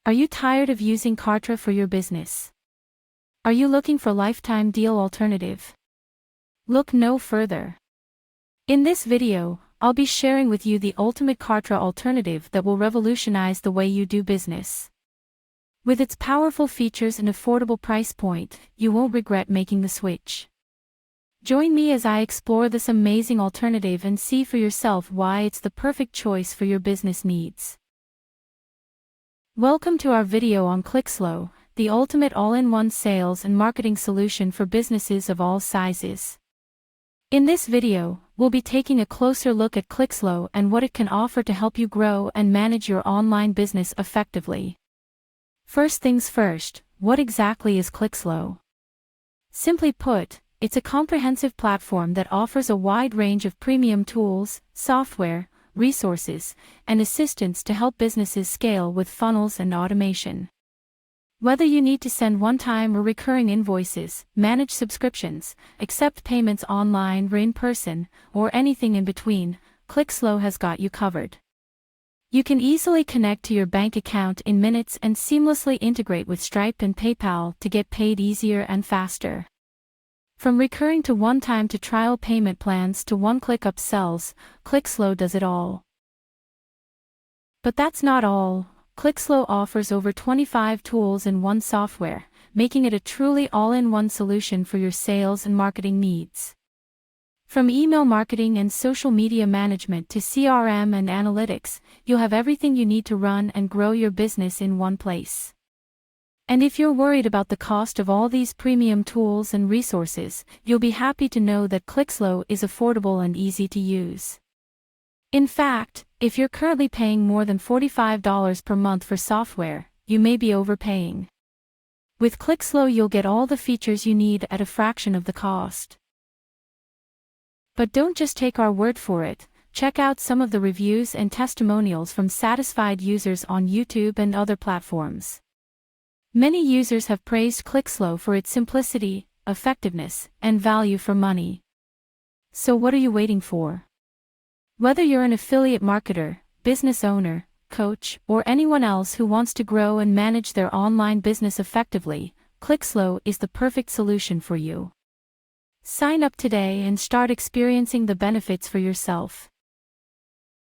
Are you tired of using Kartra for your business? Are you looking for lifetime deal alternative? Look no further. In this video, I'll be sharing with you the ultimate Kartra alternative that will revolutionize the way you do business. With its powerful features and affordable price point, you won't regret making the switch. Join me as I explore this amazing alternative and see for yourself why it's the perfect choice for your business needs. Welcome to our video on Clixlo, the ultimate all-in-one sales and marketing solution for businesses of all sizes. In this video, we'll be taking a closer look at Clixlo and what it can offer to help you grow and manage your online business effectively. First things first, what exactly is Clixlo? Simply put, it's a comprehensive platform that offers a wide range of premium tools, software, resources, and assistance to help businesses scale with funnels and automation. Whether you need to send one-time or recurring invoices, manage subscriptions, accept payments online or in person, or anything in between, Clixlo has got you covered. You can easily connect to your bank account in minutes and seamlessly integrate with Stripe and PayPal to get paid easier and faster. From recurring to one-time to trial payment plans to one-click upsells, Clixlo does it all. But that's not all. Clixlo offers over 25 tools in one software, making it a truly all-in-one solution for your sales and marketing needs. From email marketing and social media management to CRM and analytics, you'll have everything you need to run and grow your business in one place. And if you're worried about the cost of all these premium tools and resources, you'll be happy to know that Clixlo is affordable and easy to use. In fact, if you're currently paying more than $45 per month for software, you may be overpaying. With Clixlo, you'll get all the features you need at a fraction of the cost. But don't just take our word for it. Check out some of the reviews and testimonials from satisfied users on YouTube and other platforms. Many users have praised Clixlo for its simplicity, effectiveness, and value for money. So what are you waiting for? Whether you're an affiliate marketer, business owner, coach, or anyone else who wants to grow and manage their online business effectively, Clixlo is the perfect solution for you. Sign up today and start experiencing the benefits for yourself.